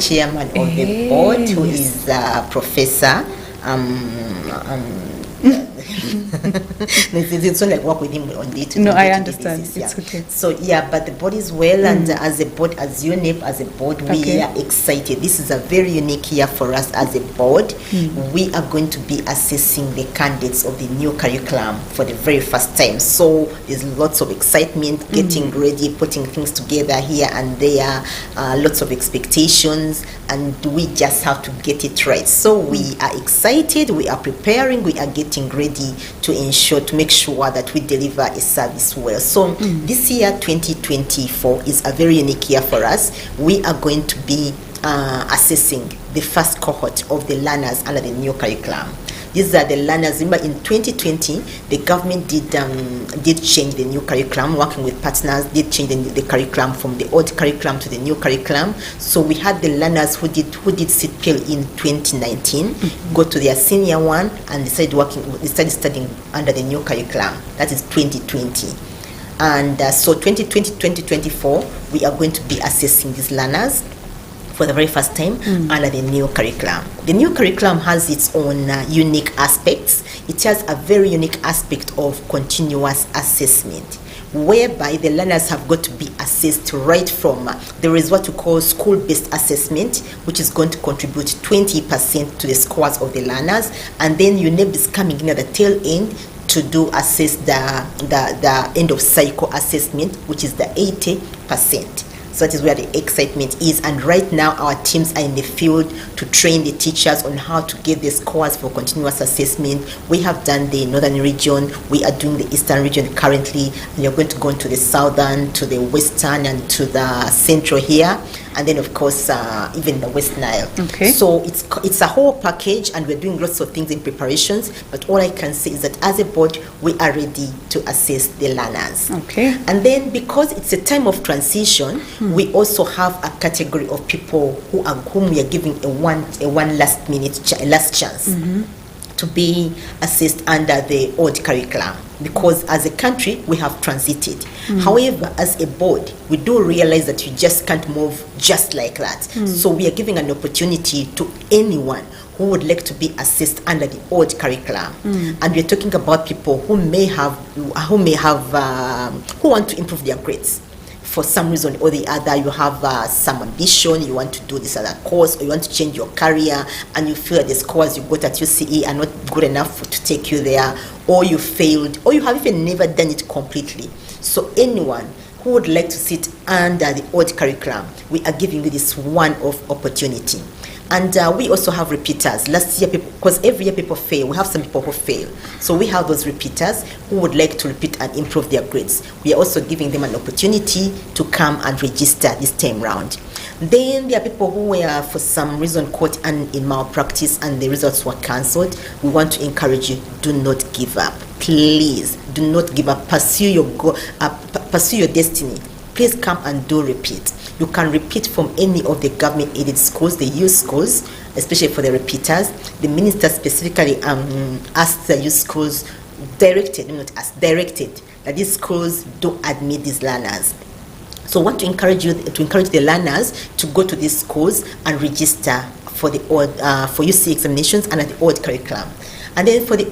chairman of the board, who is Professor. It's not like work with him on it. No, I understand. Basis, it's okay. So but the board is well, and as a board, as UNEB, as a board, we are excited. This is a very unique year for us as a board. We are going to be assessing the candidates of the new curriculum for the very first time. So there's lots of excitement, getting ready, putting things together here and there, lots of expectations, and we just have to get it right. So we are excited, we are preparing, we are getting ready to make sure that we deliver a service well. So this year, 2024, is a very unique year for us. We are going to be assessing the first cohort of the learners under the new curriculum. These are the learners. Remember, in 2020, the government did change the new curriculum, working with partners, did change the curriculum from the old curriculum to the new curriculum. So we had the learners who did sit PIL in 2019, go to their senior one, and they started studying under the new curriculum. That is 2020. And so 2020-2024, we are going to be assessing these learners for the very first time under the new curriculum. The new curriculum has its own unique aspects. It has a very unique aspect of continuous assessment, whereby the learners have got to be assessed right from, there is what we call school-based assessment, which is going to contribute 20% to the scores of the learners, and then UNEB is coming in at the tail end to assess the end of cycle assessment, which is the 80%. So that is where the excitement is. And right now, our teams are in the field to train the teachers on how to get the scores for continuous assessment. We have done the northern region. We are doing the eastern region currently. And we are going to go into the southern, to the western, and to the central here. And then, of course, even the West Nile. Okay. So it's a whole package, and we're doing lots of things in preparations. But all I can say is that as a board, we are ready to assess the learners. Okay. And then, because it's a time of transition, we also have a category of people whom we are giving a one last chance to be assessed under the old curriculum, because as a country we have transited. However, as a board, we do realize that you just can't move just like that. So we are giving an opportunity to anyone who would like to be assessed under the old curriculum. And we're talking about people who want to improve their grades. For some reason or the other, you have some ambition, you want to do this other course, or you want to change your career, and you feel that the scores you got at UCE are not good enough to take you there, or you failed, or you have even never done it completely. So anyone who would like to sit under the old curriculum, we are giving you this one-off opportunity. And we also have repeaters. Last year, because every year people fail, we have some people who fail. So we have those repeaters who would like to repeat and improve their grades. We are also giving them an opportunity to come and register this time round. Then there are people who were, for some reason, caught in malpractice and the results were cancelled. We want to encourage you, do not give up. Please, do not give up. Pursue your destiny. Please come and do repeat. You can repeat from any of the government-aided schools, the youth schools, especially for the repeaters. The minister specifically asked the youth schools, directed that these schools do admit these learners. So I want to encourage the learners to go to these schools and register for the UC examinations under the old curriculum. And then for the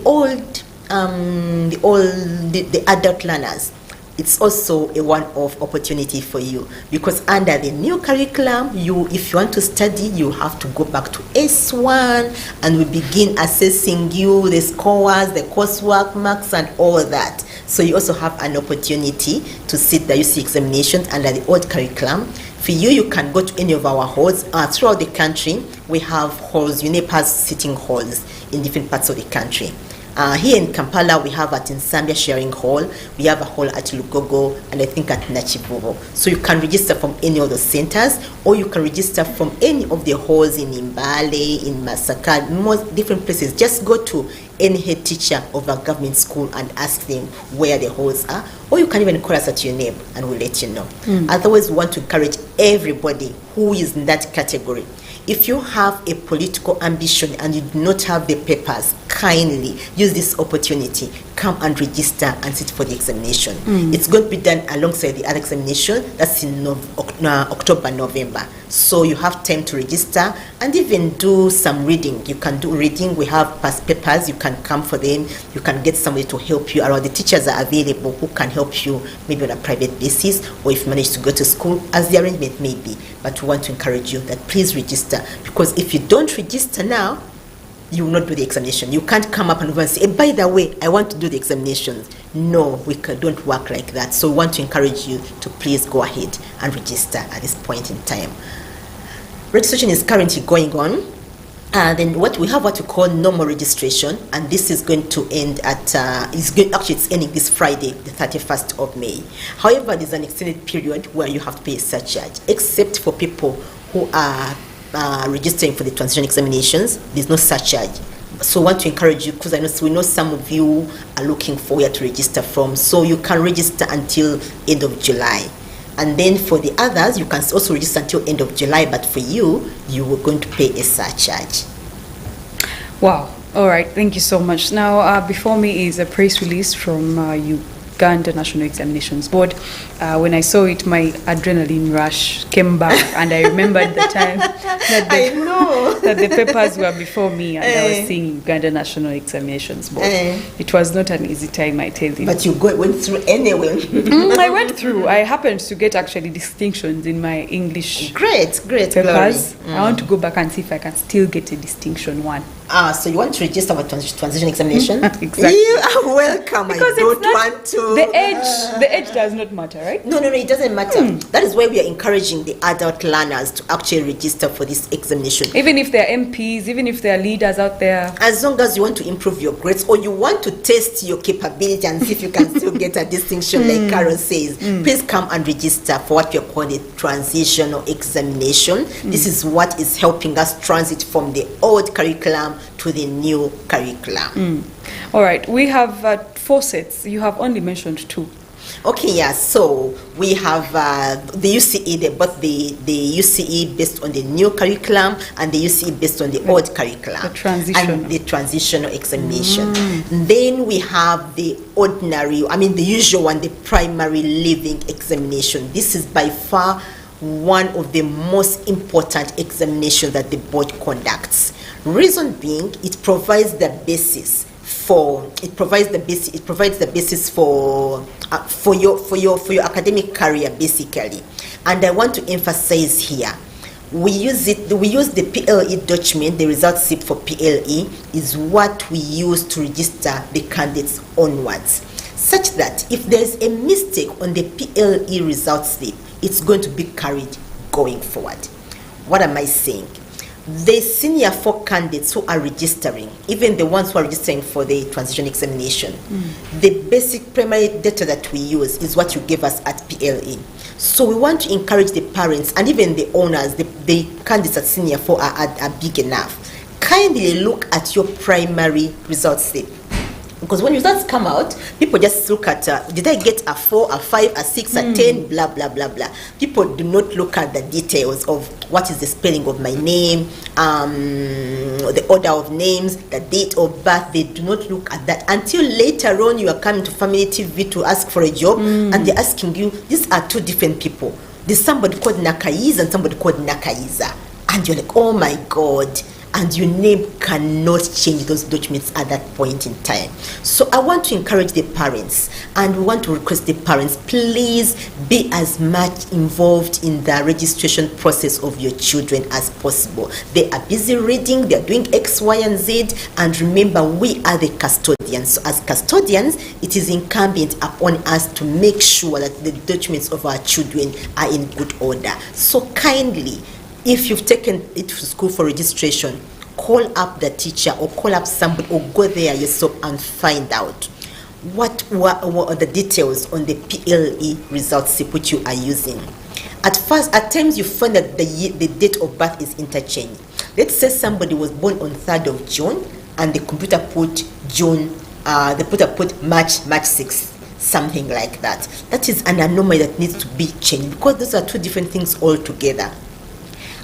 adult learners, it's also a one-off opportunity for you, because under the new curriculum, if you want to study, you have to go back to S1, and we begin assessing you, the scores, the coursework marks, and all that. So you also have an opportunity to sit the UC examinations under the old curriculum. For you, you can go to any of our halls throughout the country. We have halls, UNEB has sitting halls in different parts of the country. Here in Kampala, we have at Musamba Sharing Hall, we have a hall at Lugogo, and I think at Nachivubo. So you can register from any of those centers, or you can register from any of the halls in Mbale, in Masaka, most different places. Just go to any head teacher of a government school and ask them where the halls are, or you can even call us at UNEB and we'll let you know. Otherwise, we want to encourage everybody who is in that category. If you have a political ambition and you do not have the papers, kindly use this opportunity. Come and register and sit for the examination. It's going to be done alongside the other examination. That's in October, November. So you have time to register and even do some reading. You can do reading. We have past papers. You can come for them. You can get somebody to help you around. The teachers are available who can help you maybe on a private basis, or if you manage to go to school, as the arrangement may be. But we want to encourage you that please register, because if you don't register now, you will not do the examination. You can't come up and say, by the way, I want to do the examinations. No, don't work like that. So we want to encourage you to please go ahead and register at this point in time. Registration is currently going on. Then what we call normal registration, and this is going to end at, it's ending this Friday, the 31st of May. However, there's an extended period where you have to pay a surcharge, except for people who are registering for the transition examinations. There's no surcharge. So I want to encourage you, because we know some of you are looking for where to register from, so you can register until end of July. And then for the others, you can also register until end of July, but for you were going to pay a surcharge. Wow. All right. Thank you so much. Now, before me is a press release from Uganda National Examinations Board. When I saw it, my adrenaline rush came back, and I remembered the time that the papers were before me, and I was seeing Uganda National Examinations Board. It was not an easy time, I tell you. But you went through anyway. I went through. I happened to get actually distinctions in my English great papers. I want to go back and see if I can still get a distinction one. So you want to register for transition examination? Exactly. You are welcome. Because I don't want to. The age does not matter, right? No, it doesn't matter. That is why we are encouraging the adult learners to actually register for this examination. Even if they're MPs, even if they're leaders out there. As long as you want to improve your grades, or you want to test your capability and see if you can still get a distinction, like Carol says, please come and register for what we're calling a transitional examination. This is what is helping us transit from the old curriculum to the new curriculum. All right, we have 4 sets. You have only mentioned 2. Okay, yeah. So we have the UCE, both the UCE based on the new curriculum and the UCE based on the old curriculum. The transitional examination. Then we have the the usual one, the primary living examination. This is by far one of the most important examinations that the board conducts. Reason being, it provides the basis for your academic career, basically. And I want to emphasize here, we use the PLE document. The results slip for PLE is what we use to register the candidates onwards, such that if there's a mistake on the PLE results slip, it's going to be carried going forward. What am I saying? The senior 4 candidates who are registering, even the ones who are registering for the transition examination, the basic primary data that we use is what you gave us at PLE. So we want to encourage the parents and even the owners, the candidates at senior 4 are big enough. Kindly look at your primary results slip. Because when results come out, people just look at, did I get a 4, a 5, a 6, a 10, blah, blah, blah, blah. People do not look at the details of what is the spelling of my name, the order of names, the date of birth. They do not look at that until later on you are coming to Family TV to ask for a job, and they're asking you, these are 2 different people. There's somebody called Nakaiza and somebody called Nakaiza. And you're like, oh my God. And your name cannot change those documents at that point in time. So I want to encourage the parents, and we want to request the parents, please be as much involved in the registration process of your children as possible. They are busy reading, they are doing X, Y, and Z, and remember, we are the custodians. So as custodians, it is incumbent upon us to make sure that the documents of our children are in good order. So kindly, if you've taken it to school for registration, call up the teacher or call up somebody or go there yourself and find out what are the details on the PLE results slip which you are using. At times you find that the date of birth is interchanged. Let's say somebody was born on 3rd of June and the computer put March 6th, something like that. That is an anomaly that needs to be changed, because those are 2 different things altogether.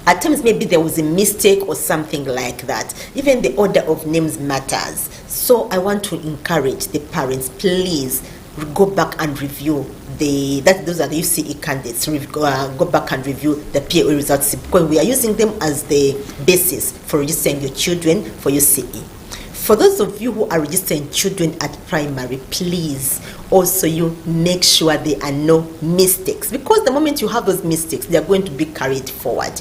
At times, maybe there was a mistake or something like that. Even the order of names matters. So I want to encourage the parents, please go back and review those are the UCE candidates. Go back and review the PAO results because we are using them as the basis for registering your children for UCE. For those of you who are registering children at primary, please also you make sure there are no mistakes, because the moment you have those mistakes, they are going to be carried forward.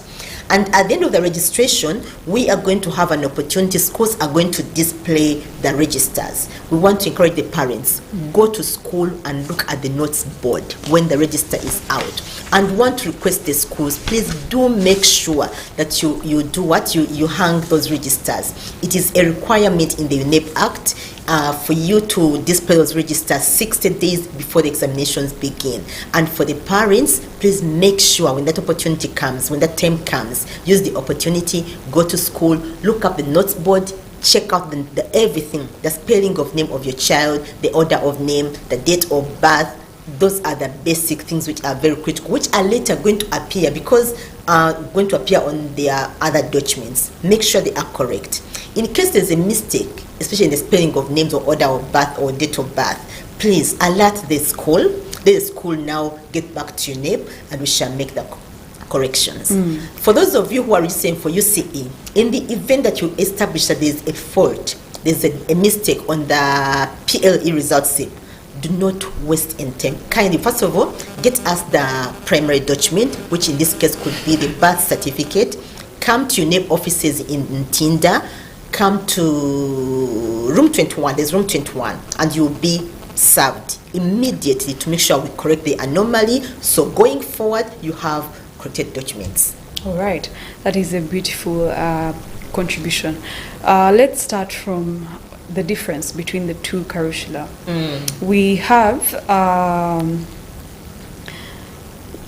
And at the end of the registration, we are going to have an opportunity. Schools are going to display the registers. We want to encourage the parents, go to school and look at the notes board when the register is out. And we want to request the schools, please do make sure that you do what? You hang those registers. It is a requirement in the UNEB Act for you to display those registers 60 days before the examinations begin. And for the parents, please make sure when that opportunity comes, when that time comes, use the opportunity, go to school, look up the notes board, check out the everything, the spelling of name of your child, the order of name, the date of birth. Those are the basic things which are very critical, which are later going to appear going to appear on their other documents. Make sure they are correct. In case there's a mistake, especially in the spelling of names or order of birth or date of birth, please alert the school. Let the school now get back to UNEB and we shall make the corrections. For those of you who are registering for UCE, in the event that you establish that there's a fault, there's a mistake on the PLE results slip, do not waste any time. Kindly, first of all, get us the primary document, which in this case could be the birth certificate. Come to UNEB offices in Tinda. Come to room 21. There's room 21, and you'll be served immediately to make sure we correct the anomaly. So going forward, you have corrected documents. All right, that is a beautiful contribution. Let's start from the difference between the two curricula. We have,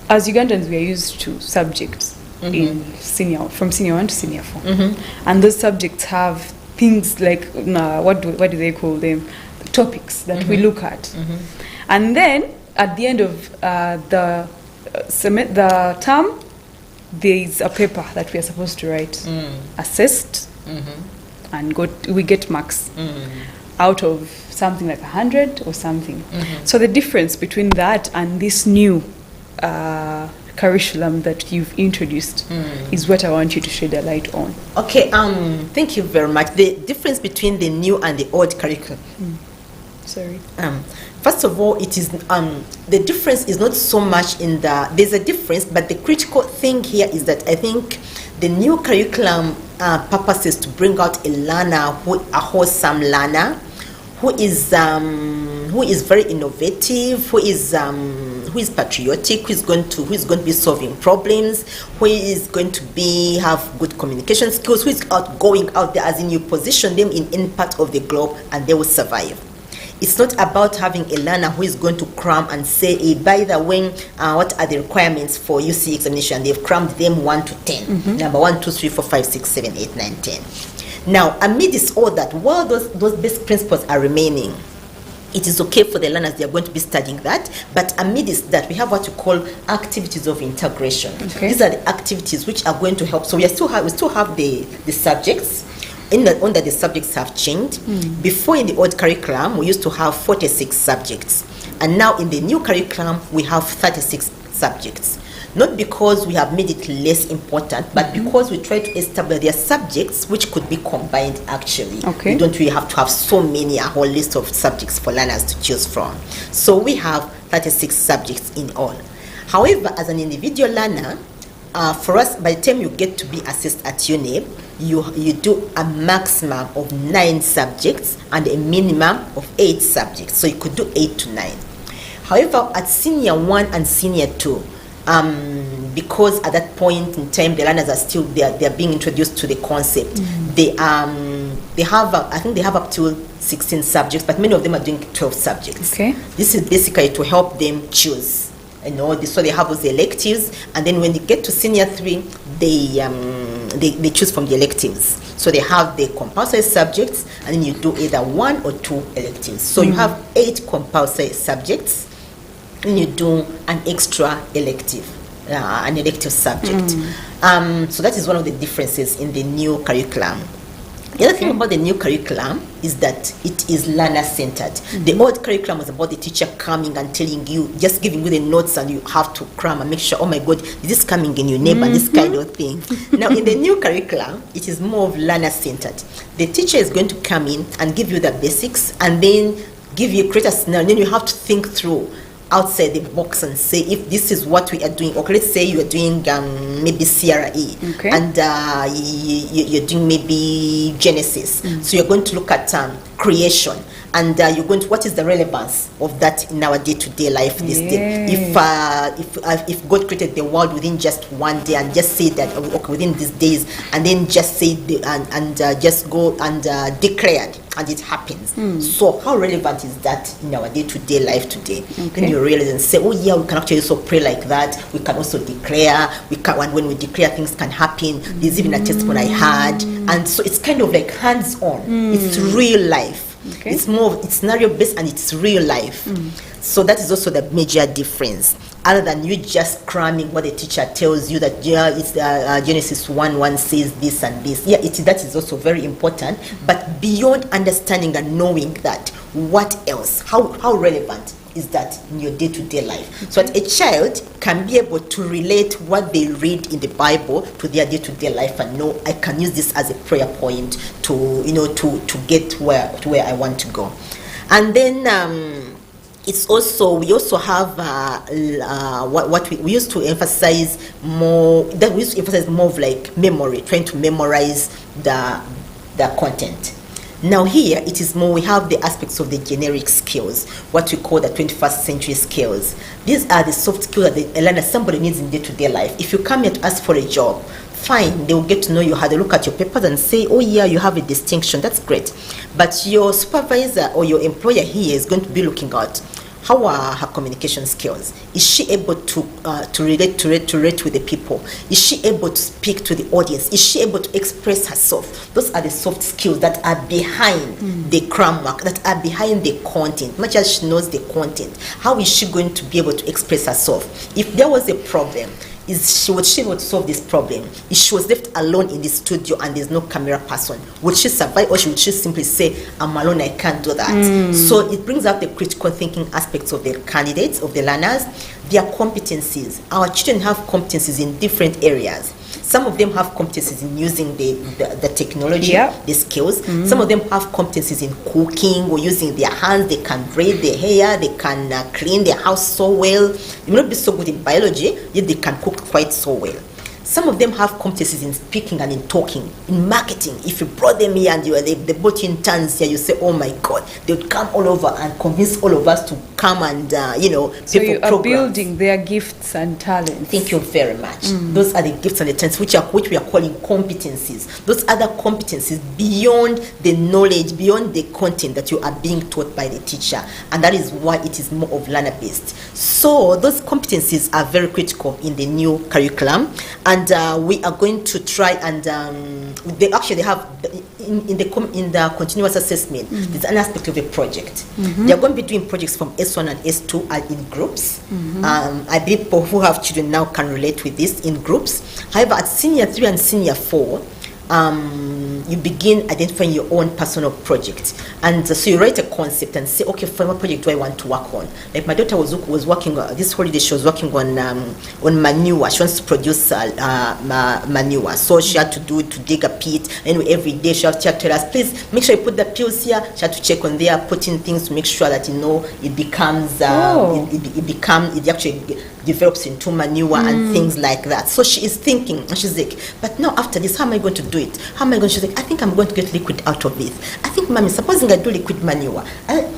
as Ugandans, we are used to subjects in from senior 1 to senior 4, and those subjects have things like what do they call them? Topics that we look at, and then at the end of the term, there is a paper that we are supposed to write, assessed, and we get marks out of something like 100 or something. So the difference between that and this new curriculum that you've introduced is what I want you to shed a light on. Okay, thank you very much. The difference between the new and the old curriculum. First of all, it is the difference is not so much in there's a difference, but the critical thing here is that I think the new curriculum purpose is to bring out a learner, a wholesome learner, who is very innovative, who is patriotic, who is going to be solving problems, who is going to have good communication skills, who is going out there, as in you position them in any part of the globe and they will survive. It's not about having a learner who is going to cram and say, hey, by the way, what are the requirements for UC examination? They've crammed them 1 to 10. Number 1, 2, 3, 4, 5, 6, 7, 8, 9, 10. Now, amidst all that, while those basic principles are remaining, it is okay for the learners, they are going to be studying that. But amidst that, we have what you call activities of integration. These are the activities which are going to help. So we still have the subjects. Under the subjects have changed. Before, in the old curriculum, we used to have 46 subjects. And now in the new curriculum, we have 36 subjects. Not because we have made it less important, but because we try to establish their subjects which could be combined actually. We don't really have to have so many, a whole list of subjects for learners to choose from. So we have 36 subjects in all. However, as an individual learner, for us, by the time you get to be assessed at UNEB, you do a maximum of 9 subjects and a minimum of 8 subjects. So you could do 8 to 9. However, at senior 1 and senior 2, because at that point in time the learners are still they're being introduced to the concept. They have I think they have up to 16 subjects, but many of them are doing 12 subjects. This is basically to help them choose. So they have those electives, and then when they get to senior 3, they choose from the electives. So they have the compulsory subjects, and then you do either 1 or 2 electives. So you have 8 compulsory subjects, and you do an extra elective, subject. So that is one of the differences in the new curriculum. The other thing about the new curriculum is that it is learner-centered. The old curriculum was about the teacher coming and telling you, just giving you the notes, and you have to cram and make sure, oh my God, this is coming in UNEB and this kind of thing. Now, in the new curriculum, it is more of learner-centered. The teacher is going to come in and give you the basics, and then create a scenario, and then you have to think through outside the box and say, if this is what we are doing, or let's say you are doing maybe CRE, and you're doing maybe Genesis, so you're going to look at creation, and you're going to, what is the relevance of that in our day-to-day life this day? If God created the world within just one day, and just say that within these days, and then just say just go and declared, and it happens. So how relevant is that in our day-to-day life today? Then you realize and say, oh yeah, we can actually also pray like that. We can also declare. When we declare, things can happen. There's even a testimony I had, and so it's kind of like hands-on. It's real life. It's more, it's scenario-based, and it's real life. So that is also the major difference. Other than you just cramming what the teacher tells you that it's Genesis 1:1 says this and this. That is also very important. But beyond understanding and knowing that, what else? How relevant is that in your day-to-day life? So that a child can be able to relate what they read in the Bible to their day-to-day life, and know, I can use this as a prayer point to get where I want to go. And then it's also, we also have what we used to emphasize more. That we used to emphasize more of like memory, trying to memorize the content. Now here it is more, we have the aspects of the generic skills, what we call the 21st century skills. These are the soft skills that a learner, somebody needs in day-to-day life. If you come here to ask for a job, fine, they will get to know you, had a look at your papers and say, oh yeah, you have a distinction, that's great. But your supervisor or your employer here is going to be looking at, how are her communication skills? Is she able to relate with the people? Is she able to speak to the audience? Is she able to express herself? Those are the soft skills that are behind the cram work, that are behind the content. Much as she knows the content, how is she going to be able to express herself? If there was a problem, would she able to solve this problem? If she was left alone in the studio and there's no camera person, would she survive, or would she simply say, I'm alone, I can't do that? So it brings out the critical thinking aspects of the candidates, of the learners, their competencies. Our children have competencies in different areas. Some of them have competencies in using the technology, the skills. Some of them have competencies in cooking or using their hands. They can braid their hair, they can clean their house so well. They may not be so good in biology, yet they can cook quite so well. Some of them have competencies in speaking and in talking, in marketing. If you brought them here and they brought you in turns here, you say, oh my God, they would come all over and convince all of us to come and, So you are building their gifts and talents. Thank you very much. Those are the gifts and the talents which we are calling competencies. Those other competencies beyond the knowledge, beyond the content that you are being taught by the teacher. And that is why it is more of learner-based. So those competencies are very critical in the new curriculum. And we are going to try and they have in the continuous assessment. There's an aspect of a project. They are going to be doing projects from S1 and S2 are in groups. I believe people who have children now can relate with this, in groups. However, at senior 3 and senior 4, you begin identifying your own personal project, and so you write a concept and say, okay, for what project do I want to work on? Like my daughter was working this holiday, she was working on manure. She wants to produce manure, so she had to dig a pit. Anyway, every day she had to tell us, please make sure you put the pills here. She had to check on there, put in things to make sure that it becomes it actually develops into manure and things like that. So she is thinking, and she's like, but now after this, how am I going to do it? How am I going to? She's like, I think I'm going to get liquid out of it. I think, mommy, supposing I do liquid manure.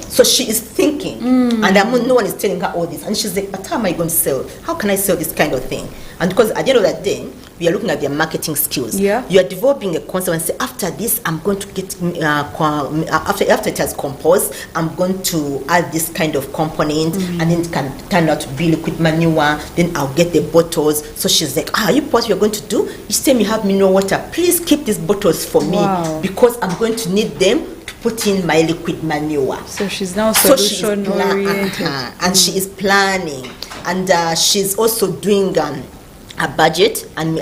So she is thinking, and no one is telling her all this. And she's like, but how am I going to sell? How can I sell this kind of thing? And because at the end of that day, we are looking at their marketing skills. You are developing a concept and say, after this, I'm going to get, after it has composed, I'm going to add this kind of component, and then it can turn out to be liquid manure. Then I'll get the bottles. So she's like, are you what you're going to do? Each time you have mineral water, please keep these bottles for me, because I'm going to need them to put in my liquid manure. So she's now solution oriented. And she is planning, and she's also doing a budget and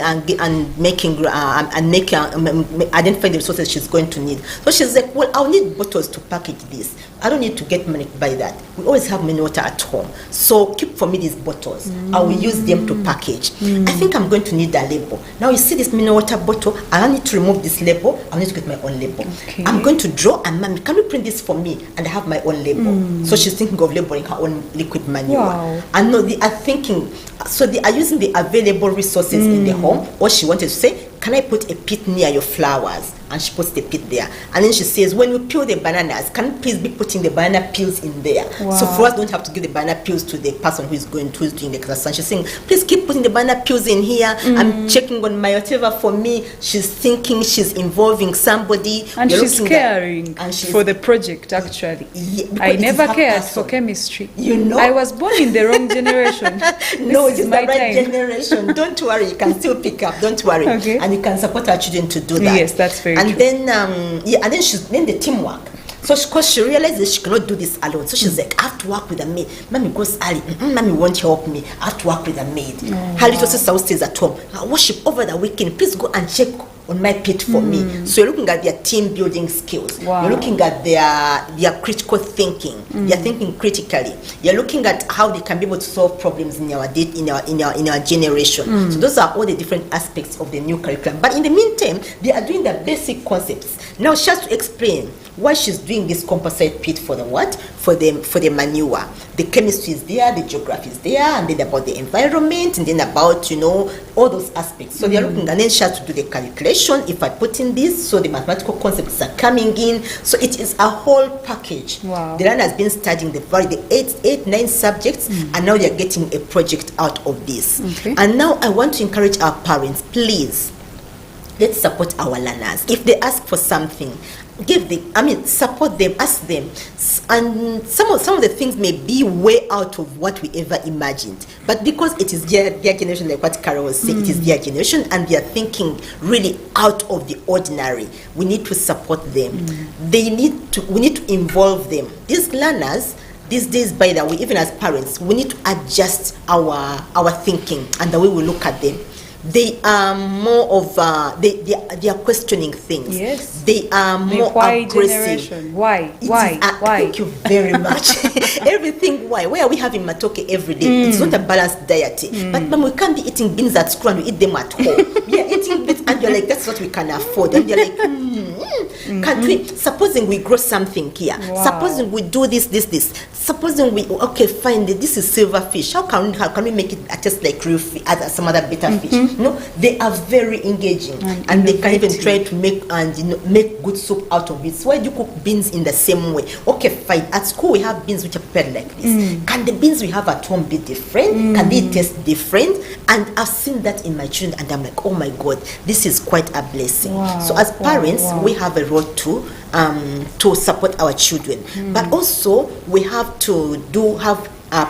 making identifying the resources she's going to need. So she's like, well, I'll need bottles to package this. I don't need to get money to buy that. We always have mineral water at home. So keep for me these bottles. I will use them to package. I think I'm going to need a label. Now you see this mineral water bottle, I need to remove this label. I need to get my own label. Okay. I'm going to draw, and mommy, can you print this for me? And I have my own label. So she's thinking of labeling her own liquid manure. Wow. And no, they are thinking, so they are using the available resources in the home. Or she wanted to say, can I put a pit near your flowers? And she puts the pit there. And then she says, when you peel the bananas, can you please be putting the banana peels in there? Wow. So flowers don't have to give the banana peels to the person who's doing the class. And she's saying, please keep putting the banana peels in here. I'm checking on my whatever for me. She's thinking, she's involving somebody. And she's caring for the project, actually. Yeah, I never cared for chemistry. You know? I was born in the wrong generation. No, it's the my right time. generation. Don't worry, you can still pick up. Don't worry. Okay. And you can support our children to do that. Yes, that's very and true. Then, and then the teamwork. So because she realizes she cannot do this alone. So she's like, I have to work with a maid. Mommy goes early. Mommy won't help me. I have to work with a maid. Her little sister stays at home. I worship over the weekend. Please go and check on my pit for me. So you're looking at their team building skills. Wow. You're looking at their critical thinking. They're thinking critically. You're looking at how they can be able to solve problems in our generation. So those are all the different aspects of the new curriculum. But in the meantime, they are doing the basic concepts. Now she has to explain why she's doing this composite pit for the what? For the manure. The chemistry is there, the geography is there, and then about the environment, and then about, all those aspects. So they're looking, and then she has to do the calculation. If I put in this, so the mathematical concepts are coming in. So it is a whole package. Wow. The learner has been studying the 9 subjects, and now they're getting a project out of this. Okay. And now I want to encourage our parents, please, let's support our learners. If they ask for something, support them, ask them. And some of the things may be way out of what we ever imagined. But because it is their generation, like what Carol was saying, it is their generation, and they are thinking really out of the ordinary. We need to support them. We need to involve them. These learners, these days, by the way, even as parents, we need to adjust our thinking and the way we look at them. They are more of they are questioning things. Yes. They are more why aggressive. Generation? Why? Why? Thank you very much. Everything why? Why are we having matoke every day? It's not a balanced diet. But mom, we can't be eating beans at school and we eat them at home. We are eating beans and you're like, that's what we can afford. And you're like, can't we? Supposing we grow something here. Wow. Supposing we do this. Supposing we fine. This is silverfish. How can we make it taste like real fish, some other better fish? No, they are very engaging, and they can even try to make good soup out of it. So why do you cook beans in the same way? Okay, fine. At school we have beans which are prepared like this. Can the beans we have at home be different? Can they taste different? And I've seen that in my children, and I'm like, oh my God, this is quite a blessing. Wow. So as parents, we have a role to support our children, but also we have to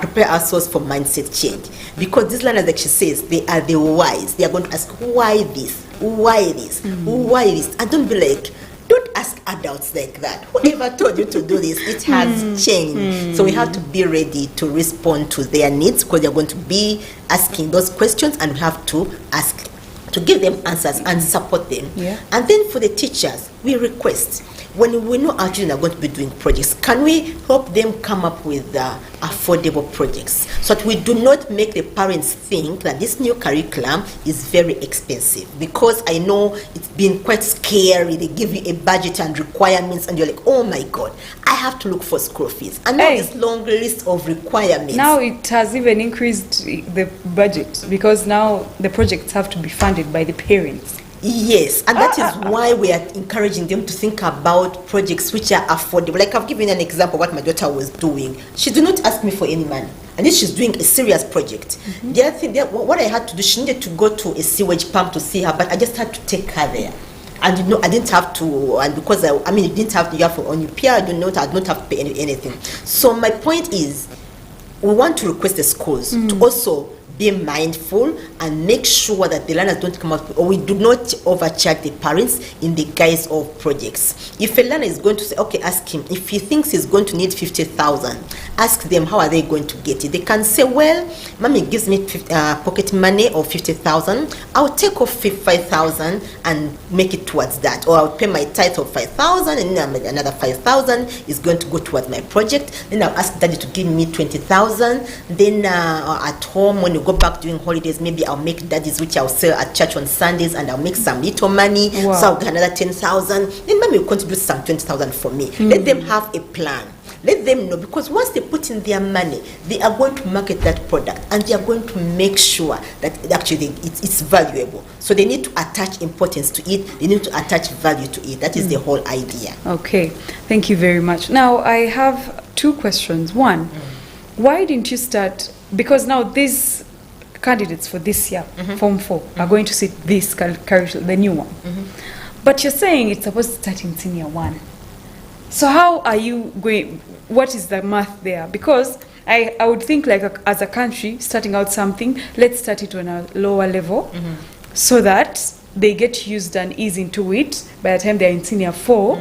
prepare ourselves for mindset change, because these learners, like she says, they are the whys. They are going to ask, why this, why this, why this, and don't be like, don't ask adults like that. Whoever told you to do this? It has changed. So we have to be ready to respond to their needs, because they're going to be asking those questions, and we have to ask to give them answers and support them. And then for the teachers, we request, when we know our children are going to be doing projects, can we help them come up with affordable projects, so that we do not make the parents think that this new curriculum is very expensive? Because I know it's been quite scary. They give you a budget and requirements, and you're like, oh my God, I have to look for school fees. And now this long list of requirements. Now it has even increased the budget, because now the projects have to be funded by the parents. Yes, and that is why we are encouraging them to think about projects which are affordable. Like I've given an example of what my daughter was doing. She did not ask me for any money, and if she's doing a serious project. The other thing, what I had to do, she needed to go to a sewage pump to see her, but I just had to take her there. And I didn't have to, and because you didn't have to, you have on your peer, I did not have to pay anything. So my point is, we want to request the schools to also be mindful and make sure that the learners don't come out, or we do not overcharge the parents in the guise of projects. If a learner is going to say, okay, ask him, if he thinks he's going to need 50,000, ask them how are they going to get it. They can say, well, mommy gives me pocket money of 50,000, I'll take off 5,000 and make it towards that, or I'll pay my tithe of 5,000 and then another 5,000 is going to go towards my project. Then I'll ask daddy to give me 20,000. Then at home, when you go back during holidays, maybe I'll make daddies, which I'll sell at church on Sundays, and I'll make some little money. Wow. So I'll get another 10,000. Then mommy will contribute some 20,000 for me. Let them have a plan. Let them know, because once they put in their money, they are going to market that product, and they are going to make sure that actually it's valuable. So they need to attach importance to it. They need to attach value to it. That is the whole idea. Okay, thank you very much. Now I have two questions. One, why didn't you start? Because now these candidates for this year, Form 4, are going to sit this curriculum, the new one. But you're saying it's supposed to start in Senior 1. So how are you going? What is the math there? Because I would think, like, as a country starting out something, let's start it on a lower level, so that they get used and ease into it. By the time they're in Senior 4,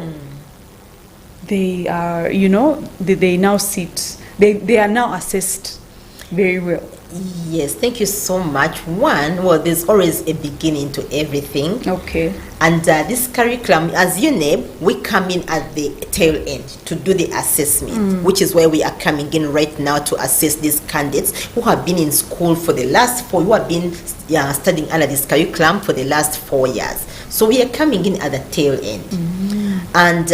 they are, they now sit. They are now assessed very well. Yes, thank you so much. One, well, there's always a beginning to everything. Okay. And this curriculum, as UNEB, we come in at the tail end to do the assessment, which is where we are coming in right now to assess these candidates who have been in school for the last 4, who have been studying under this curriculum for the last 4 years. So we are coming in at the tail end. And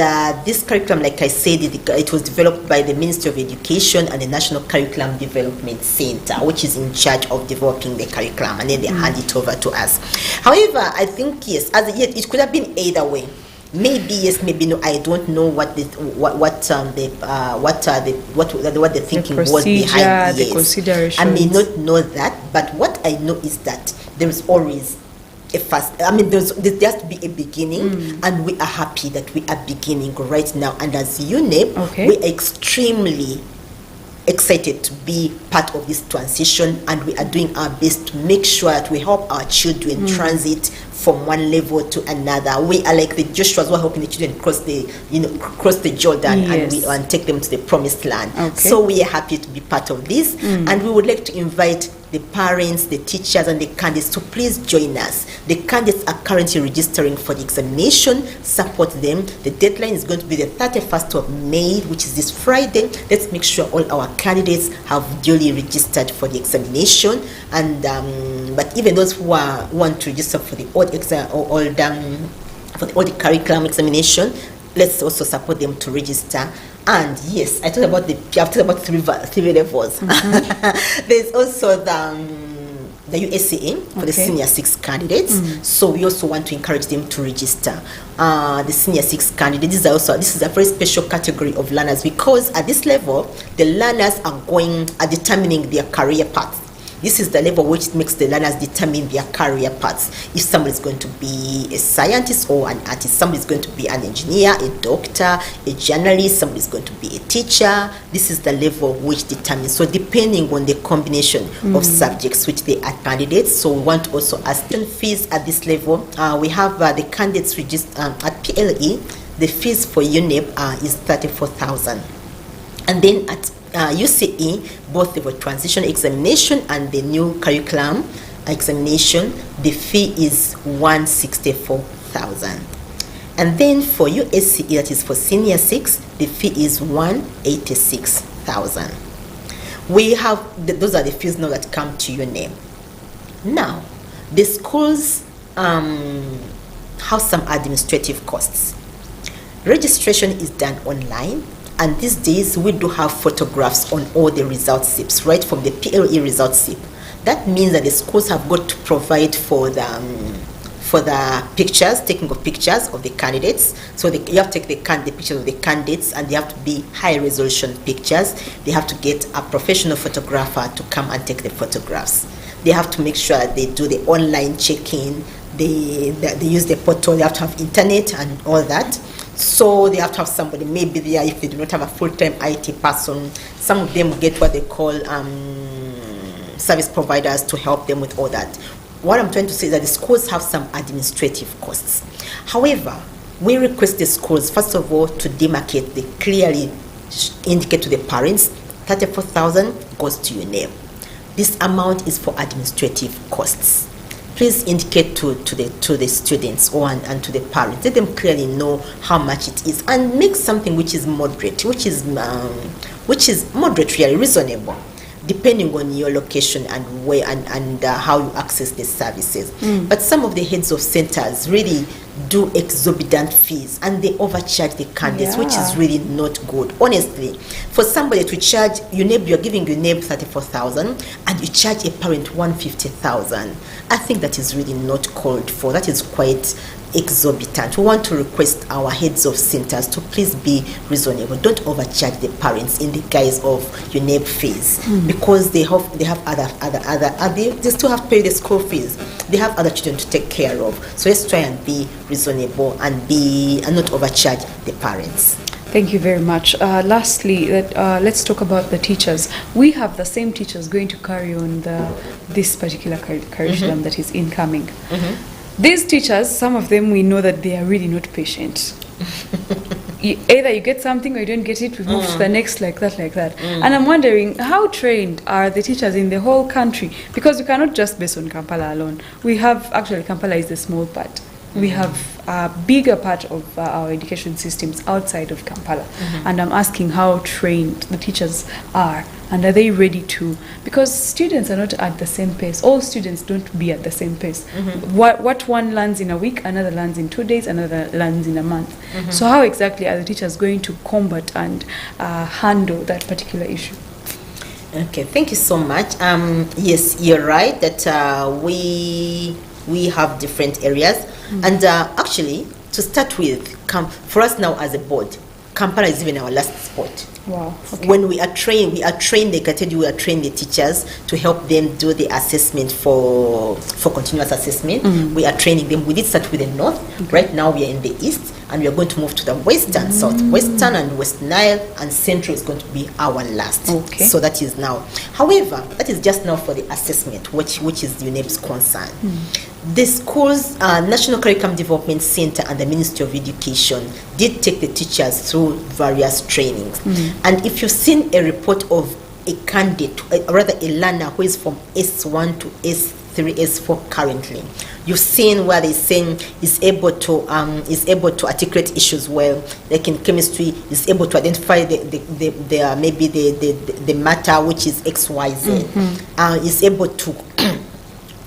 this curriculum, like I said, it was developed by the Ministry of Education and the National Curriculum Development Center, which is in charge of developing the curriculum, and then they hand it over to us. However, I think, yes, as yet it could have been either way. Maybe yes, maybe no. I don't know what the thinking was behind. The considerations. I may not know that, but what I know is that there is always a first. I mean, there has to be a beginning, and we are happy that we are beginning right now. And as UNEB, we are extremely excited to be part of this transition, and we are doing our best to make sure that we help our children transit from one level to another. We are like the Joshua's who are helping the children cross the Jordan, and take them to the promised land. So we are happy to be part of this, and we would like to invite the parents, the teachers, and the candidates to please join us. The candidates are currently registering for the examination. Support them. The deadline is going to be the 31st of May, which is this Friday. Let's make sure all our candidates have duly registered for the examination. And but even those who want to register for the old curriculum examination, let's also support them to register. And yes, I've talked about three levels. There's also the USCA for the Senior 6 candidates. So we also want to encourage them to register. The Senior 6 candidates, this is a very special category of learners, because at this level, the learners are determining their career path. This is the level which makes the learners determine their career paths. If somebody is going to be a scientist or an artist, somebody is going to be an engineer, a doctor, a journalist, somebody is going to be a teacher. This is the level which determines. So depending on the combination of subjects which they are candidates. So we want to also ask fees at this level. We have the candidates registered at PLE. The fees for UNEB is 34,000. And then at UCE, both the transition examination and the new curriculum examination, the fee is 164,000. And then for USCE, that is for Senior 6, the fee is 186,000. We have those are the fees now that come to your name. Now, the schools have some administrative costs. Registration is done online. And these days, we do have photographs on all the result slips, right from the PLE result slip. That means that the schools have got to provide for the pictures, taking of pictures of the candidates. So you have to take the pictures of the candidates, and they have to be high resolution pictures. They have to get a professional photographer to come and take the photographs. They have to make sure that they do the online check-in. They use the portal. They have to have internet and all that. So they have to have somebody maybe there if they do not have a full-time IT person. Some of them get what they call service providers to help them with all that. What I'm trying to say is that the schools have some administrative costs. However, we request the schools, first of all, to demarcate, they clearly indicate to the parents, 34,000 goes to UNEB. This amount is for administrative costs. Please indicate to the students and to the parents. Let them clearly know how much it is, and make something which is moderate, which is moderate, really reasonable, depending on your location and where and how you access the services. But some of the heads of centers really do exorbitant fees, and they overcharge the candidates, which is really not good. Honestly, for somebody to charge UNEB, you're giving UNEB 34,000, and you charge a parent 150,000. I think that is really not called for. That is quite exorbitant. We want to request our heads of centers to please be reasonable. Don't overcharge the parents in the guise of UNEB fees, because they have other they still have to pay the school fees. They have other children to take care of. So let's try and be reasonable and not overcharge the parents. Thank you very much. Lastly, let's talk about the teachers. We have the same teachers going to carry on this particular curriculum that is incoming. These teachers, some of them, we know that they are really not patient. Either you get something or you don't get it, we move to the next, like that. And I'm wondering, how trained are the teachers in the whole country? Because we cannot just base on Kampala alone. We have, actually, Kampala is the small part. We have a bigger part of our education systems outside of Kampala. And I'm asking how trained the teachers are, and are they ready to, because students are not at the same pace. All students don't be at the same pace. What one learns in a week, another learns in 2 days, another learns in a month. So how exactly are the teachers going to combat and handle that particular issue? Okay, thank you so much. Yes, you're right that we have different areas. And actually, to start with, for us now as a board, Kampala is even our last spot. Wow. Okay. When we are trained, like I told you, we are trained the teachers to help them do the assessment for continuous assessment. We are training them. We did start with the north. Right now we are in the east, and we are going to move to the western, southwestern, and West Nile, and central is going to be our last. Okay. So that is now. However, that is just now for the assessment, which is UNEB's concern. The school's National Curriculum Development Center and the Ministry of Education did take the teachers through various trainings. And if you've seen a report of a candidate, rather a learner who is from S1 to S3, S4 currently, you've seen where they're saying is able to articulate issues well, like in chemistry, is able to identify the matter which is XYZ, is able to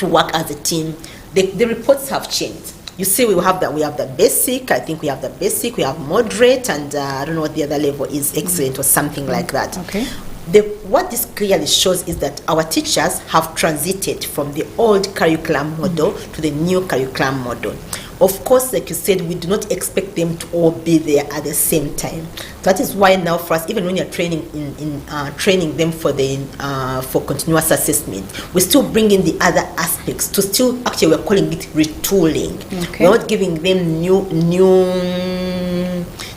work as a team. The reports have changed. You see, we have the basic. I think we have the basic. We have moderate, and I don't know what the other level is, excellent or something like that. Okay. What this clearly shows is that our teachers have transited from the old curriculum model to the new curriculum model. Of course, like you said, we do not expect them to all be there at the same time. That is why now for us, even when you're training training them for continuous assessment, we still bring in the other aspects to still, actually we're calling it retooling. Okay. We're not giving them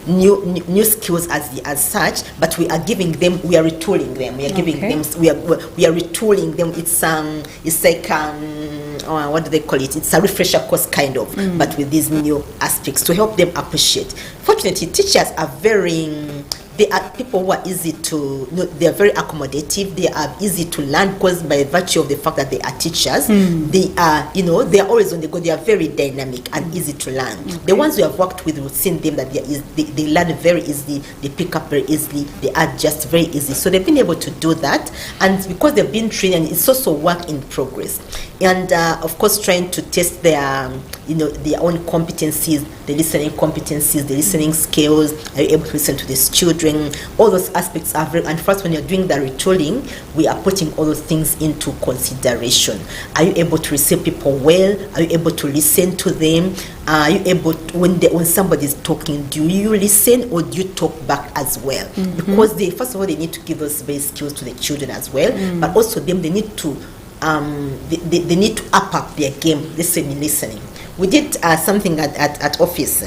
new skills as such, but we are retooling them. We are giving them. We are retooling them. It's like what do they call it? It's a refresher course kind of, but with these new aspects to help them appreciate. Fortunately, teachers are they are people who are easy to, they are very accommodative. They are easy to learn because by virtue of the fact that they are teachers, they are, they are always on the go. They are very dynamic and easy to learn. Okay. The ones we have worked with, we've seen them that they learn very easily, they pick up very easily, they adjust very easily. So they've been able to do that, and because they've been trained, and it's also work in progress. And of course, trying to test their own competencies, the listening competencies, the listening skills. Are you able to listen to these children? All those aspects are very. And first, when you're doing the retooling, we are putting all those things into consideration. Are you able to receive people well? Are you able to listen to them? Are you able to, when somebody's talking, do you listen or do you talk back as well? Because first of all, they need to give those basic skills to the children as well, but also they need to. They need to up their game listening. We did something at office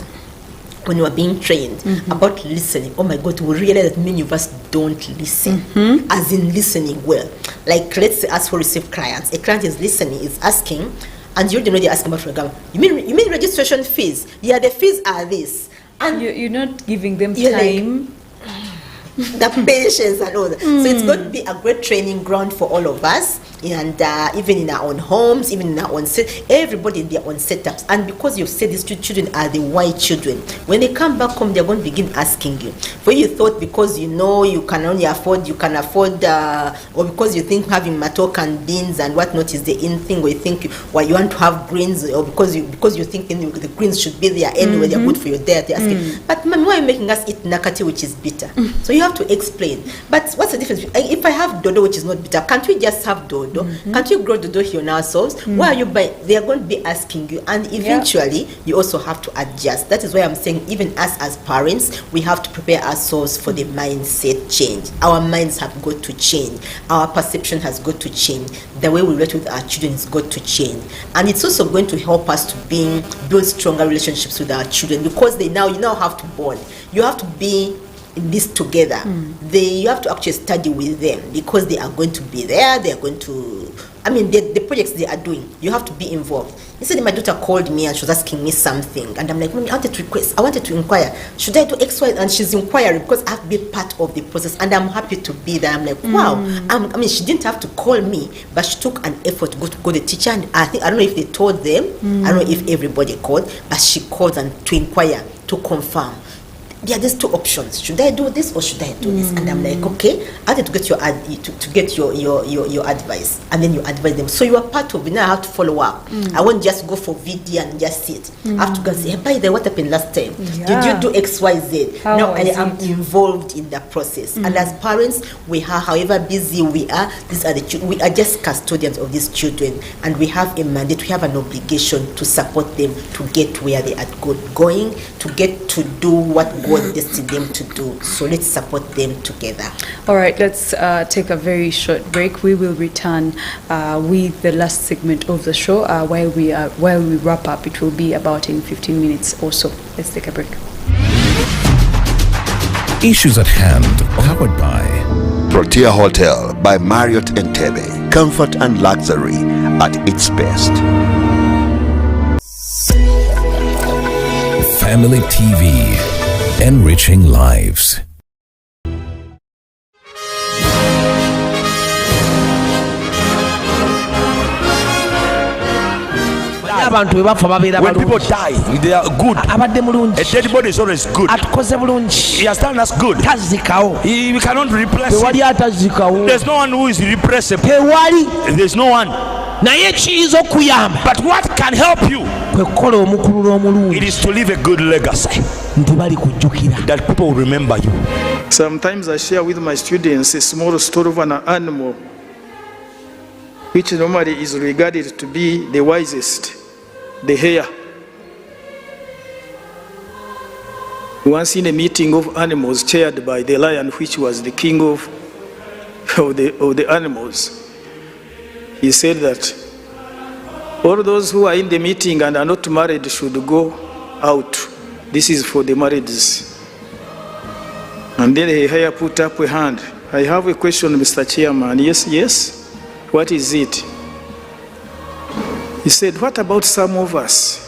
when you are being trained about listening, oh my God, we realize that many of us don't listen, as in listening well. Like, let's say, as for receive clients, a client is listening, is asking, and you're already asking about, for example, you mean registration fees? Yeah, the fees are this. And you're not giving them time. The patience and all that. So it's going to be a great training ground for all of us, and even in our own homes, even in our own everybody in their own setups. And because you've said these two children are the white children, when they come back home, they're going to begin asking you. For you thought because you know you can afford, or because you think having matok and beans and whatnot is the in thing, or you think you want to have greens, or because you think the greens should be there anyway, they're good for your diet. They're asking, but ma'am, why are you making us eat nakati, which is bitter? So you have to explain. But what's the difference? If I have dodo, which is not bitter, can't we just have dodo? Can't we grow dodo here on ourselves? Why are you buying? They are going to be asking you, and eventually you also have to adjust. That is why I'm saying, even us as parents, we have to prepare ourselves for the mindset change. Our minds have got to change. Our perception has got to change. The way we relate with our children has got to change, and it's also going to help us to build stronger relationships with our children, because you now have to bond. You have to be in this together. You have to actually study with them, because they are going to be there. They are going to, the projects they are doing, you have to be involved. Yesterday my daughter called me and she was asking me something, and I'm like, Mommy, I wanted to inquire, should I do X, Y? And she's inquiring because I have to be part of the process, and I'm happy to be there. I'm like, wow. She didn't have to call me, but she took an effort to go to the teacher, and I don't know if they told them, I don't know if everybody called, but she called and to inquire, to confirm. There are these two options. Should I do this or should I do this? And I'm like, okay, I had to get your advice, and then you advise them. So you are part of it. Now I have to follow up. I won't just go for video and just sit. I have to go and say, hey, by the way, what happened last time? Did you do X, Y, Z? Now I am involved in the process. And as parents, we are, however busy we are, these are the children. We are just custodians of these children, and we have a mandate. We have an obligation to support them to get where they are going, to get to do what God destined them to do. So let's support them together. All right, let's take a very short break. We will return with the last segment of the show. While we wrap up, it will be about in 15 minutes or so. Let's take a break. Issues at hand, powered by Protea Hotel by Marriott Entebbe. Comfort and luxury at its best. Family TV, enriching lives. When people die, they are good. A dead body is always good. He has done us good. We cannot replace him. There's no one who is replaceable. There's no one. But what can help you? It is to leave a good legacy, that people will remember you. Sometimes I share with my students a small story of an animal which normally is regarded to be the wisest, the hare. Once in a meeting of animals chaired by the lion, which was the king of the animals, he said that all those who are in the meeting and are not married should go out. This is for the marrieds. And then the hare put up a hand. I have a question, Mr. Chairman. Yes. What is it? He said, what about some of us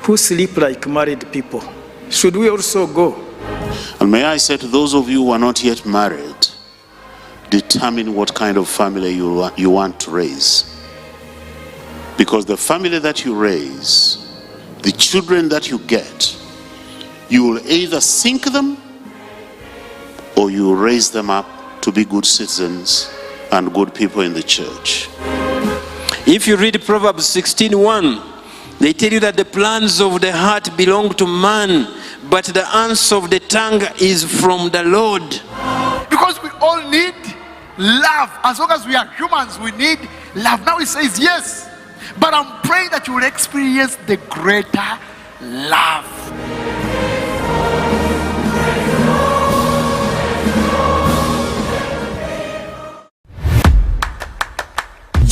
who sleep like married people? Should we also go? And may I say to those of you who are not yet married, determine what kind of family you want to raise. Because the family that you raise, the children that you get, you will either sink them or you will raise them up to be good citizens and good people in the church. If you read Proverbs 16:1, they tell you that the plans of the heart belong to man, but the answer of the tongue is from the Lord. Because we all need love. As long as we are humans, we need love. Now he says yes, but I'm praying that you will experience the greater love.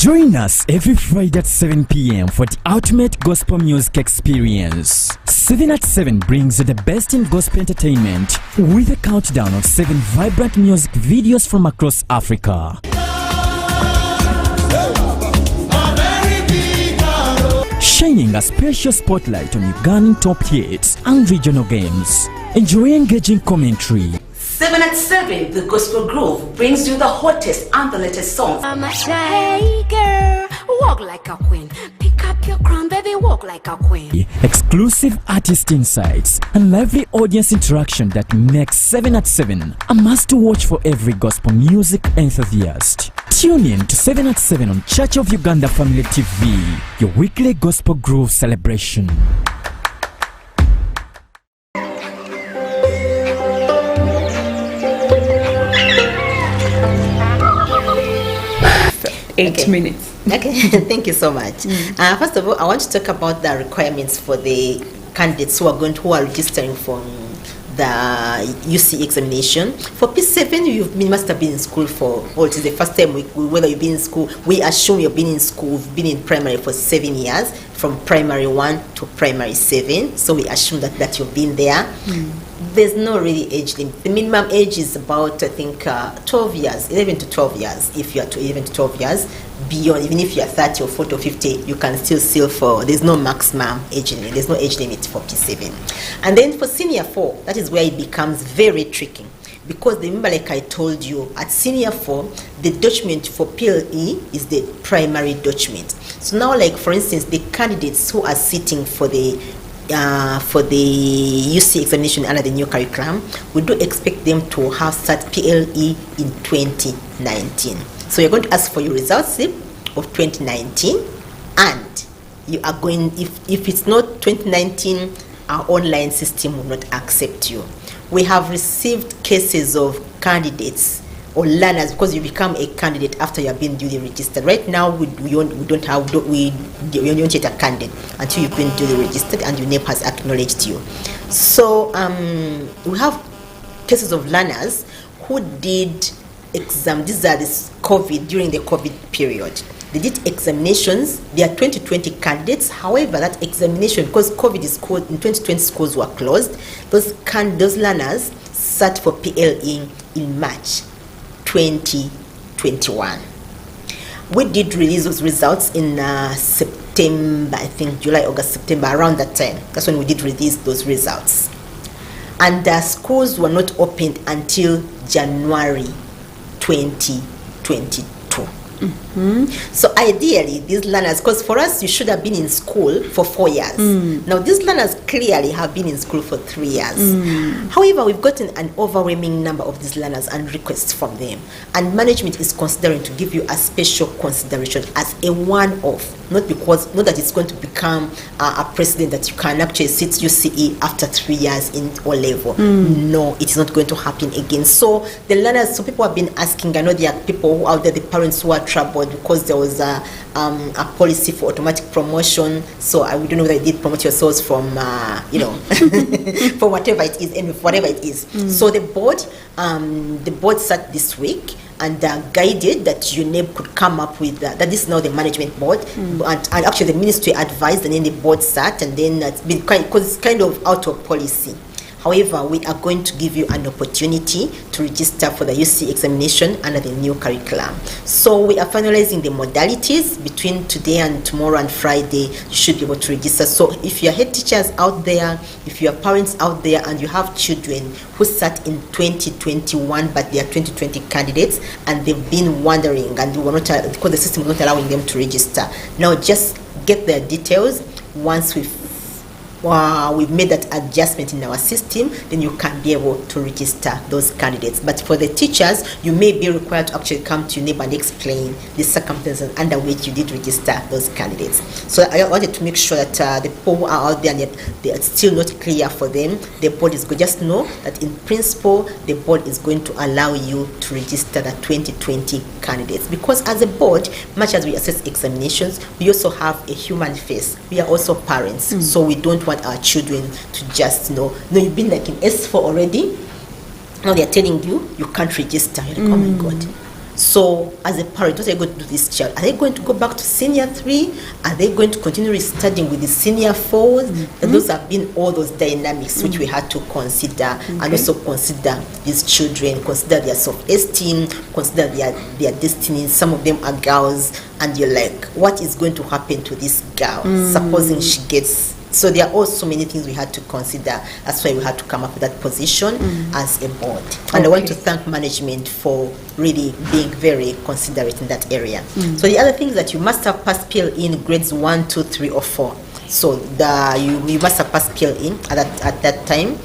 Join us every Friday at 7 p.m. for the ultimate gospel music experience. 7 at 7 brings you the best in gospel entertainment with a countdown of 7 vibrant music videos from across Africa. Shining a special spotlight on Ugandan top hits and regional games. Enjoy engaging commentary. 7 at 7, the Gospel Groove brings you the hottest and the latest songs. I'm a shy girl, walk like a queen. Pick up your crown, baby, walk like a queen. Exclusive artist insights and lively audience interaction that makes 7 at 7 a must-watch for every gospel music enthusiast. Tune in to 7 at 7 on Church of Uganda Family TV, your weekly Gospel Groove celebration. Eight minutes. Okay, thank you so much. First of all, I want to talk about the requirements for the candidates who are registering for the UC examination. For P7, you must have been in school for, it is the first time whether you've been in school, we assume you've been in school, you've been in primary for 7 years, from primary 1 to primary 7. So we assume that you've been there. There's no really age limit. The minimum age is about, I think, 12 years, 11 to 12 years. If you are to 11 to 12 years, beyond, even if you are 30 or 40 or 50, you can still for, there's no maximum age limit. There's no age limit for P7. And then for senior 4, that is where it becomes very tricky. Because remember, like I told you, at senior 4, the document for PLE is the primary document. So now, like for instance, the candidates who are sitting for the UC examination under the new curriculum, we do expect them to have start PLE in 2019. So you're going to ask for your results slip of 2019, and you are going, if it's not 2019, our online system will not accept you. We have received cases of candidates or learners, because you become a candidate after you have been duly registered. Right now, we don't yet a candidate until you've been duly registered and UNEB has acknowledged you. So we have cases of learners who did exam. These are this COVID, during the COVID period. They did examinations. They are 2020 candidates. However, that examination, because COVID is closed, in 2020 schools were closed, those learners sat for PLE in March 2021. We did release those results in September, I think July, August, September, around that time. That's when we did release those results. And the schools were not opened until January 2022. So ideally, these learners, because for us, you should have been in school for 4 years. Now, these learners clearly have been in school for 3 years. However, we've gotten an overwhelming number of these learners and requests from them. And management is considering to give you a special consideration as a one-off. Not that it's going to become a precedent that you can actually sit UCE after 3 years in O level. No, it is not going to happen again. So the learners, so people have been asking, I know there are people out there, the parents who are troubled because there was a policy for automatic promotion. So we don't know whether you did promote yourselves from, for whatever it is, and whatever it is. So the board sat this week and guided that UNEB could come up with that. This is now the management board, and actually the ministry advised, and then the board sat, and then it's been because it's kind of out of policy. However, we are going to give you an opportunity to register for the UC examination under the new curriculum. So we are finalizing the modalities between today and tomorrow and Friday. You should be able to register. So if you are head teachers out there, if you are parents out there, and you have children who sat in 2021 but they are 2020 candidates and they've been wondering and were not, because the system was not allowing them to register, now just get their details. Once we've made that adjustment in our system, then you can be able to register those candidates. But for the teachers, you may be required to actually come to UNEB and explain the circumstances under which you did register those candidates. So I wanted to make sure that the people who are out there and they are still not clear for them, the board is good. Just know that in principle, the board is going to allow you to register the 2020 candidates. Because as a board, much as we assess examinations, we also have a human face. We are also parents, so we don't want our children to just no, you've been like in S4 already. Now they're telling you can't register. You're like, oh my God. So as a parent, what are you going to do to this child? Are they going to go back to senior 3? Are they going to continue studying with the senior 4s? And those have been all those dynamics which we had to consider, and also consider these children, consider their self-esteem, consider their destiny. Some of them are girls, and you're like, what is going to happen to this girl? Supposing she gets... So there are also many things we had to consider. That's why we had to come up with that position as a board. And I want to thank management for really being very considerate in that area. So the other thing is that you must have passed PLE in grades 1, 2, 3, or 4. So you must have passed PLE at that time,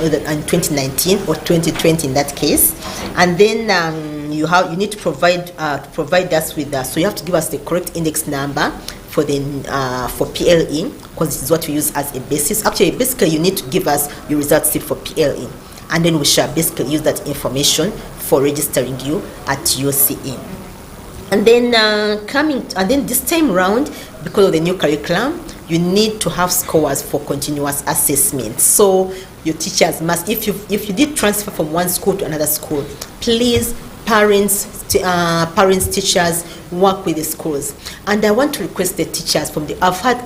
in 2019 or 2020 in that case. And then you need to provide us with that. So you have to give us the correct index number for PLE, because this is what we use as a basis. Actually, basically, you need to give us your results slip for PLE, and then we shall basically use that information for registering you at UCE. And then this time round, because of the new curriculum, you need to have scores for continuous assessment. So your teachers must, if you did transfer from one school to another school, please, parents, teachers, work with the schools. And I want to request the teachers I've had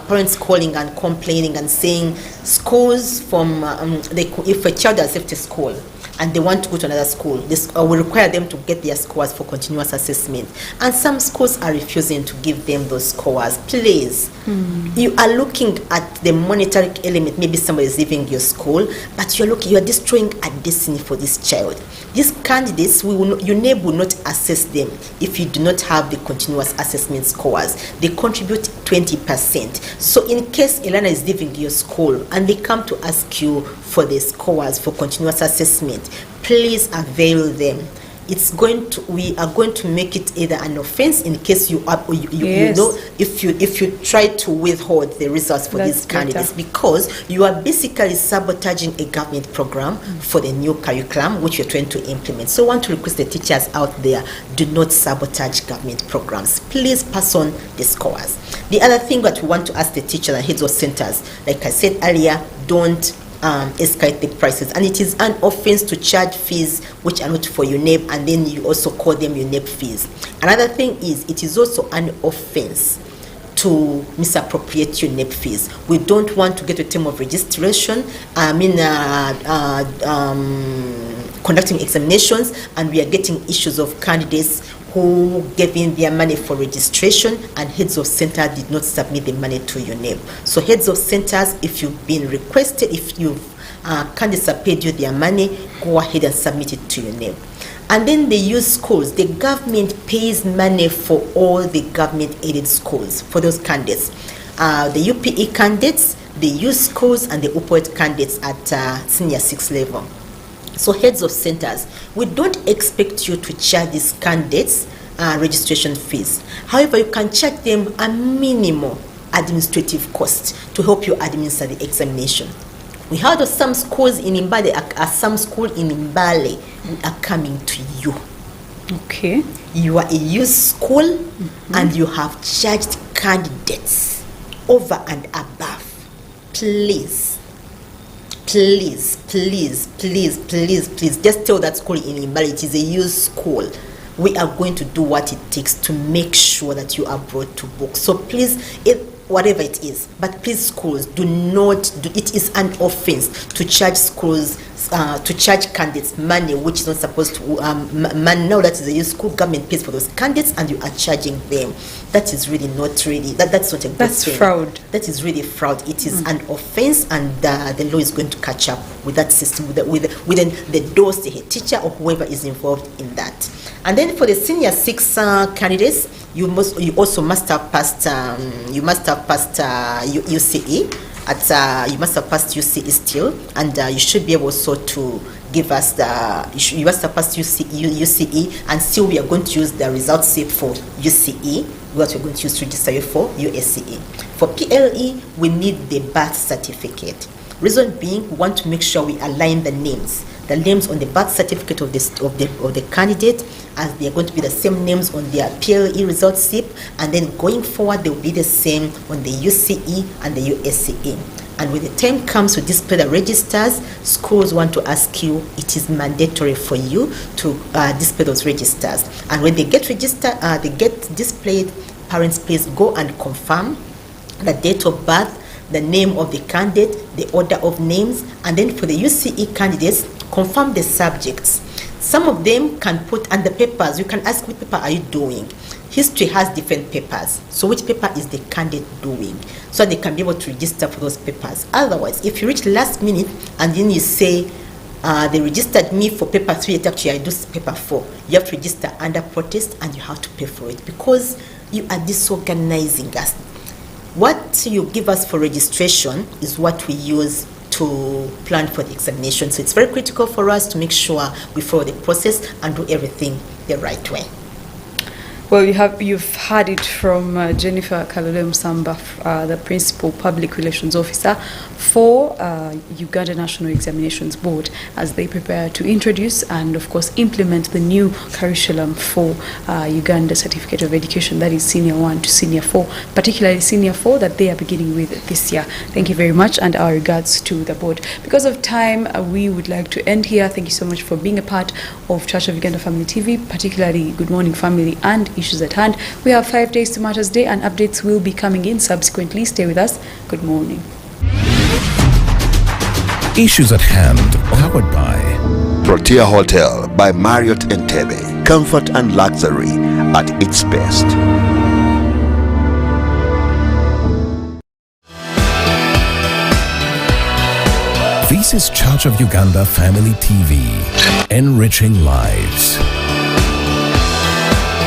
parents calling and complaining and saying schools if a child has left a school and they want to go to another school, this will require them to get their scores for continuous assessment. And some schools are refusing to give them those scores. Please, you are looking at the monetary element. Maybe somebody is leaving your school, but you are destroying a destiny for this child. These candidates, UNEB will not assess them if you do not have the continuous assessment scores. They contribute 20%. So in case Elana is leaving your school and they come to ask you for the scores for continuous assessment, please avail them. We are going to make it either an offense in case you know, if you try to withhold the results for these candidates, because you are basically sabotaging a government program for the new curriculum which you're trying to implement. So I want to request the teachers out there, do not sabotage government programs. Please pass on the scores. The other thing that we want to ask the teachers and heads of centers, like I said earlier, don't escalate the prices, and it is an offense to charge fees which are not for UNEB, and then you also call them UNEB fees. Another thing is, it is also an offense to misappropriate UNEB fees. We don't want to get to a term of registration, conducting examinations, and we are getting issues of candidates who gave in their money for registration and heads of center did not submit the money to UNEB. So heads of centers, if you've been requested, if candidates have paid you their money, go ahead and submit it to UNEB. And then they use schools. The government pays money for all the government-aided schools for those candidates. The UPE candidates, they use schools, and the UPOET candidates at senior 6 level. So heads of centers, we don't expect you to charge these candidates registration fees. However, you can charge them a minimal administrative cost to help you administer the examination. We heard of some schools in Mbale, some school in Mbale are coming to you. Okay. You are a youth school and you have charged candidates over and above. Please, just tell that school in Mbale it is a youth school. We are going to do what it takes to make sure that you are brought to book. So please, whatever it is, but please, schools, do not do it. Is an offense to charge schools, to charge candidates money which is not supposed to. Man, now that is a youth school, government pays for those candidates and you are charging them. That is really not really, that's not a good thing. That's fraud. That is really fraud. It is an offense, and the law is going to catch up with that system, with the DOS, the head teacher, or whoever is involved in that. And then for the senior 6 candidates, you also must have passed UCE. You must have passed UCE still, and you should be able also to give us you must have passed UCE, and still we are going to use the results slip for UCE, what we're going to use to register you for USCE. For PLE, we need the birth certificate. Reason being, we want to make sure we align the names on the birth certificate of the candidate, as they are going to be the same names on their PLE results slip, and then going forward they will be the same on the UCE and the USCE. And when the time comes to display the registers, schools want to ask you, it is mandatory for you to display those registers. And when they get registered, they get displayed, parents please go and confirm the date of birth, the name of the candidate, the order of names, and then for the UCE candidates, confirm the subjects. Some of them can put on the papers. You can ask, which paper are you doing? History has different papers. So which paper is the candidate doing? So they can be able to register for those papers. Otherwise, if you reach last minute and then you say, they registered me for paper 3, yet actually I do paper 4, you have to register under protest and you have to pay for it because you are disorganizing us. What you give us for registration is what we use to plan for the examination. So it's very critical for us to make sure we follow the process and do everything the right way. Well, you've heard it from Jennifer Kalule Musamba, the Principal Public Relations Officer for Uganda National Examinations Board, as they prepare to introduce and, of course, implement the new curriculum for Uganda Certificate of Education, that is Senior 1 to Senior 4, particularly Senior 4 that they are beginning with this year. Thank you very much, and our regards to the board. Because of time, we would like to end here. Thank you so much for being a part of Church of Uganda Family TV, particularly Good Morning Family and Issues at Hand. We have 5 days to Matters Day, and updates will be coming in subsequently. Stay with us. Good morning. Issues at Hand, powered by Protea Hotel by Marriott Entebbe. Comfort and luxury at its best. This is Church of Uganda Family TV, enriching lives.